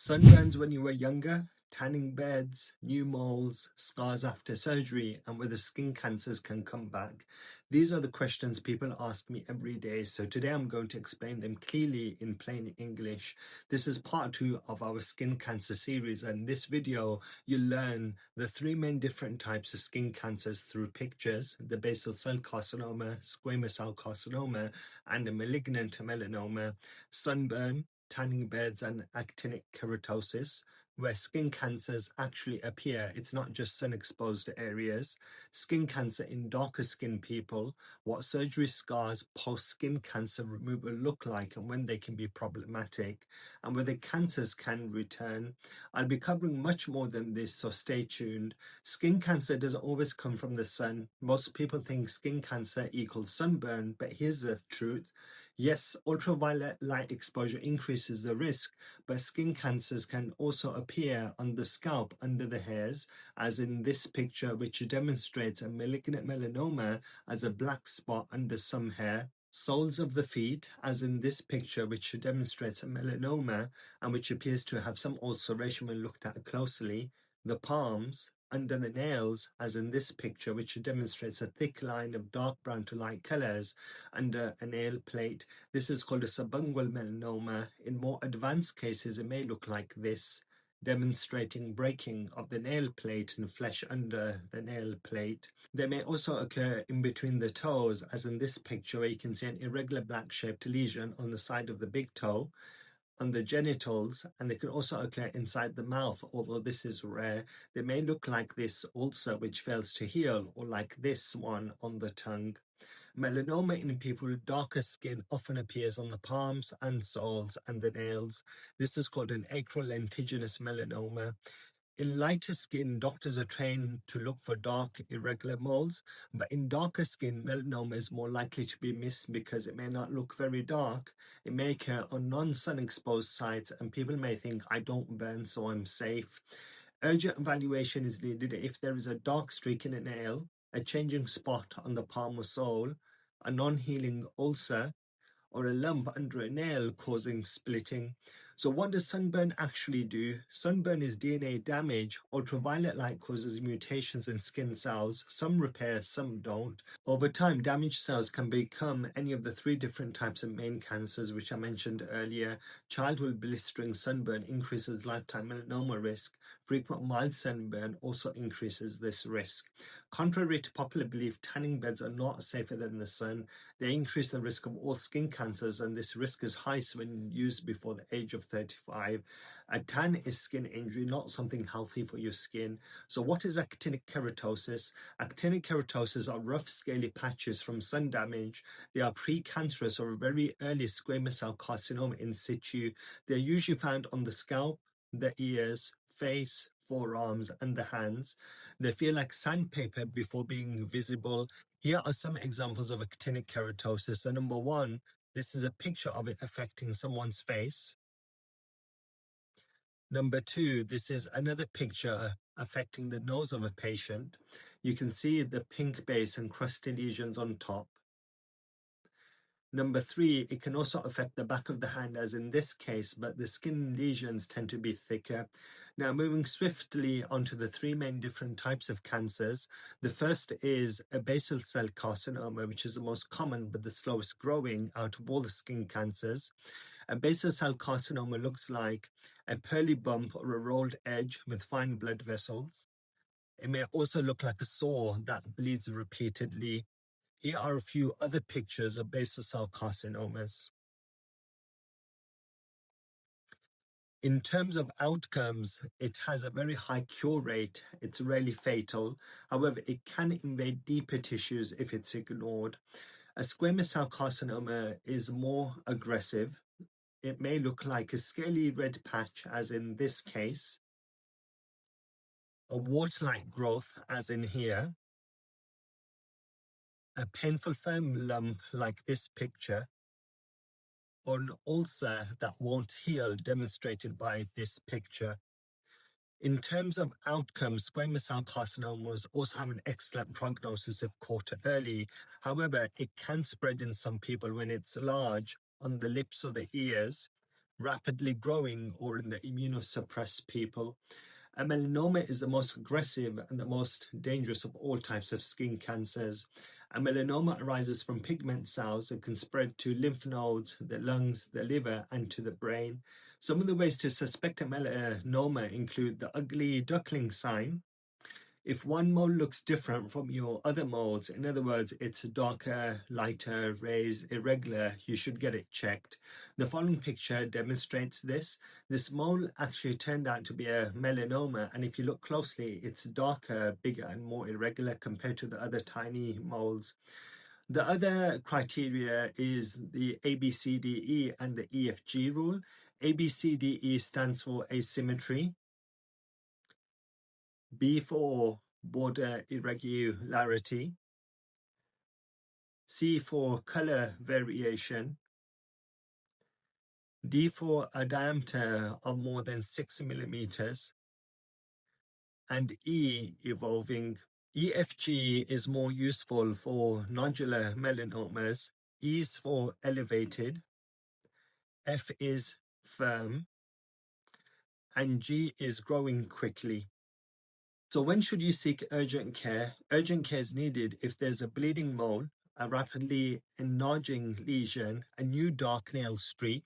Sunburns when you were younger, tanning beds, new moles, scars after surgery, and whether skin cancers can come back. These are the questions people ask me every day, so today I'm going to explain them clearly in plain English. This is part 2 of our skin cancer series, and in this video you'll learn the 3 main different types of skin cancers through pictures: the basal cell carcinoma, squamous cell carcinoma, and the malignant melanoma, sunburn, tanning beds, and actinic keratosis, where skin cancers actually appear. It's not just sun-exposed areas. Skin cancer in darker skin people, what surgery scars post-skin cancer removal look like and when they can be problematic, and whether cancers can return. I'll be covering much more than this, so stay tuned. Skin cancer doesn't always come from the sun. Most people think skin cancer equals sunburn, but here's the truth. Yes, ultraviolet light exposure increases the risk, but skin cancers can also appear on the scalp under the hairs, as in this picture, which demonstrates a malignant melanoma as a black spot under some hair. Soles of the feet, as in this picture, which demonstrates a melanoma and which appears to have some ulceration when looked at closely. The palms, under the nails, as in this picture, which demonstrates a thick line of dark brown to light colors under a nail plate. This is called a subungual melanoma. In more advanced cases, it may look like this, demonstrating breaking of the nail plate and flesh under the nail plate. They may also occur in between the toes, as in this picture, where you can see an irregular black-shaped lesion on the side of the big toe, on the genitals, and they can also occur inside the mouth, although this is rare. They may look like this ulcer which fails to heal, or like this one on the tongue. Melanoma in people with darker skin often appears on the palms and soles and the nails. This is called an acral lentinginous melanoma. In lighter skin, doctors are trained to look for dark, irregular moles, but in darker skin, melanoma is more likely to be missed because it may not look very dark. It may occur on non-sun exposed sites, and people may think, I don't burn, so I'm safe. Urgent evaluation is needed if there is a dark streak in a nail, a changing spot on the palm or sole, a non-healing ulcer, or a lump under a nail causing splitting. So what does sunburn actually do? Sunburn is DNA damage. Ultraviolet light causes mutations in skin cells. Some repair, some don't. Over time, damaged cells can become any of the 3 different types of main cancers, which I mentioned earlier. Childhood blistering sunburn increases lifetime melanoma risk. Frequent mild sunburn also increases this risk. Contrary to popular belief, tanning beds are not safer than the sun. They increase the risk of all skin cancers, and this risk is highest when used before the age of 35. A tan is skin injury, not something healthy for your skin. So what is actinic keratosis? Actinic keratosis are rough, scaly patches from sun damage. They are precancerous or very early squamous cell carcinoma in situ. They're usually found on the scalp, the ears, face, forearms, and the hands. They feel like sandpaper before being visible. Here are some examples of actinic keratosis. So number 1, this is a picture of it affecting someone's face. Number 2, this is another picture affecting the nose of a patient. You can see the pink base and crusty lesions on top. Number 3, it can also affect the back of the hand, as in this case, but the skin lesions tend to be thicker. Now, moving swiftly onto the 3 main different types of cancers. The first is a basal cell carcinoma, which is the most common but the slowest growing out of all the skin cancers. A basal cell carcinoma looks like a pearly bump or a rolled edge with fine blood vessels. It may also look like a sore that bleeds repeatedly. Here are a few other pictures of basal cell carcinomas. In terms of outcomes, it has a very high cure rate. It's rarely fatal. However, it can invade deeper tissues if it's ignored. A squamous cell carcinoma is more aggressive. It may look like a scaly red patch, as in this case, a wart-like growth, as in here, a painful firm lump like this picture, or an ulcer that won't heal, demonstrated by this picture. In terms of outcomes, squamous cell carcinomas also have an excellent prognosis if caught early. However, it can spread in some people when it's large on the lips or the ears. rapidly growing, or in the immunosuppressed people. A melanoma is the most aggressive and the most dangerous of all types of skin cancers. A melanoma arises from pigment cells and can spread to lymph nodes, the lungs, the liver, and to the brain. Some of the ways to suspect a melanoma include the ugly duckling sign. If one mole looks different from your other moles, in other words, it's darker, lighter, raised, irregular, you should get it checked. The following picture demonstrates this. This mole actually turned out to be a melanoma, and if you look closely, it's darker, bigger, and more irregular compared to the other tiny moles. The other criteria is the ABCDE and the EFG rule. ABCDE stands for asymmetry, B for border irregularity, C for color variation, D for a diameter of more than 6 millimeters, and E evolving. EFG is more useful for nodular melanomas. E is for elevated, F is firm, and G is growing quickly. So when should you seek urgent care? Urgent care is needed if there's a bleeding mole, a rapidly enlarging lesion, a new dark nail streak,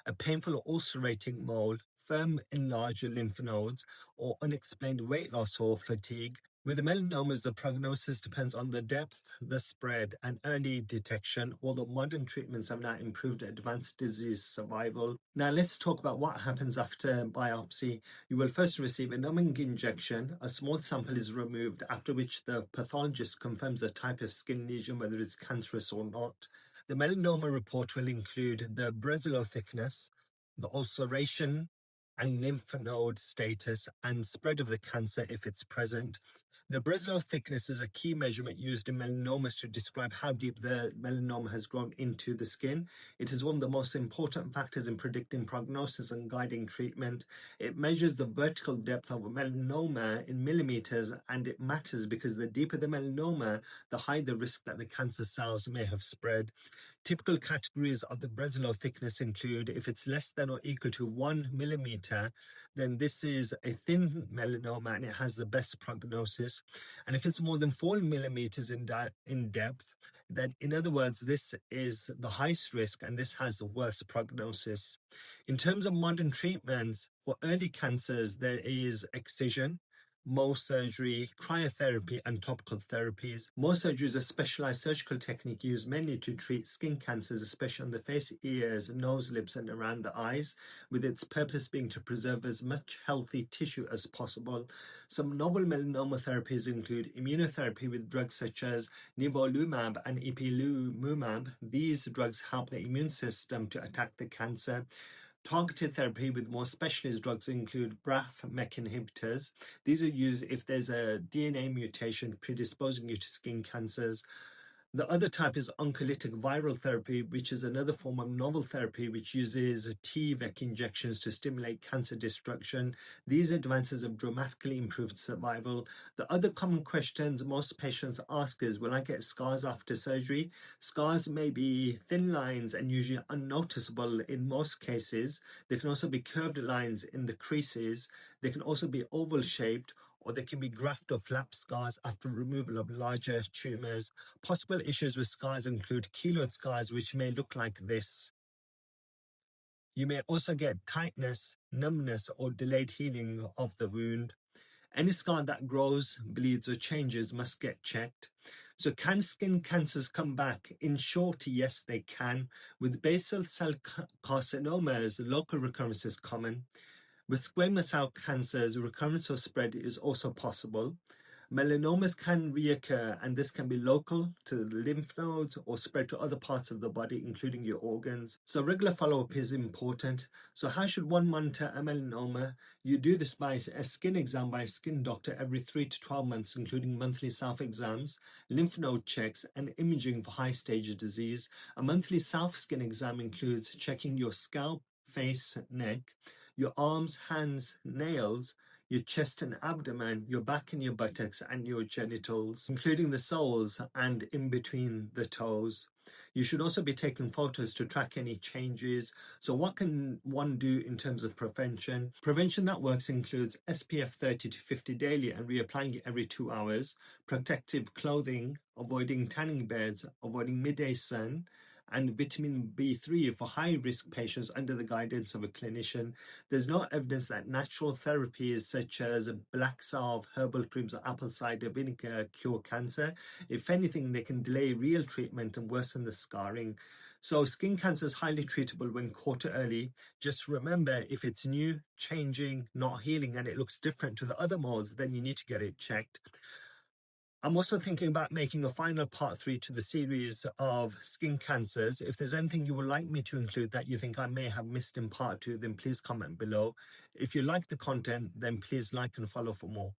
a painful or ulcerating mole, firm enlarged lymph nodes, or unexplained weight loss or fatigue. With melanomas, the prognosis depends on the depth, the spread, and early detection, although modern treatments have now improved advanced disease survival. Now let's talk about what happens after biopsy. You will first receive a numbing injection. A small sample is removed, after which the pathologist confirms the type of skin lesion, whether it's cancerous or not. The melanoma report will include the Breslow thickness, the ulceration and lymph node status, and spread of the cancer if it's present. The Breslow thickness is a key measurement used in melanomas to describe how deep the melanoma has grown into the skin. It is one of the most important factors in predicting prognosis and guiding treatment. It measures the vertical depth of a melanoma in millimeters, and it matters because the deeper the melanoma, the higher the risk that the cancer cells may have spread. Typical categories of the Breslow thickness include, if it's less than or equal to 1 millimeter, then this is a thin melanoma and it has the best prognosis. And if it's more than 4 millimeters in depth, then in other words, this is the highest risk and this has the worst prognosis. In terms of modern treatments, for early cancers, there is excision, Mohs surgery, cryotherapy, and topical therapies. Mohs surgery is a specialized surgical technique used mainly to treat skin cancers, especially on the face, ears, nose, lips, and around the eyes, with its purpose being to preserve as much healthy tissue as possible. Some novel melanoma therapies include immunotherapy with drugs such as nivolumab and ipilimumab. These drugs help the immune system to attack the cancer. Targeted therapy with more specialist drugs include BRAF/MEK inhibitors. These are used if there's a DNA mutation predisposing you to skin cancers. The other type is oncolytic viral therapy, which is another form of novel therapy which uses T-VEC injections to stimulate cancer destruction. These advances have dramatically improved survival. The other common questions most patients ask is, will I get scars after surgery? Scars may be thin lines and usually unnoticeable in most cases. They can also be curved lines in the creases. They can also be oval shaped, or they can be graft or flap scars after removal of larger tumors. Possible issues with scars include keloid scars, which may look like this. You may also get tightness, numbness, or delayed healing of the wound. Any scar that grows, bleeds, or changes must get checked. So can skin cancers come back? In short, yes, they can. With basal cell carcinomas, local recurrence is common. With squamous cell cancers, recurrence or spread is also possible. Melanomas can reoccur, and this can be local to the lymph nodes or spread to other parts of the body, including your organs. So regular follow-up is important. So how should one monitor a melanoma? You do this by a skin exam by a skin doctor every 3 to 12 months, including monthly self-exams, lymph node checks, and imaging for high-stage disease. A monthly self-skin exam includes checking your scalp, face, neck, your arms, hands, nails, your chest and abdomen, your back and your buttocks, and your genitals, including the soles and in between the toes. You should also be taking photos to track any changes. So what can one do in terms of prevention? Prevention that works includes SPF 30 to 50 daily and reapplying it every 2 hours, protective clothing, avoiding tanning beds, avoiding midday sun, and vitamin B3 for high-risk patients under the guidance of a clinician. There's no evidence that natural therapies such as black salve, herbal creams, or apple cider vinegar cure cancer. If anything, they can delay real treatment and worsen the scarring. So skin cancer is highly treatable when caught early. Just remember, if it's new, changing, not healing, and it looks different to the other moles, then you need to get it checked. I'm also thinking about making a final part 3 to the series of skin cancers. If there's anything you would like me to include that you think I may have missed in part 2, then please comment below. If you like the content, then please like and follow for more.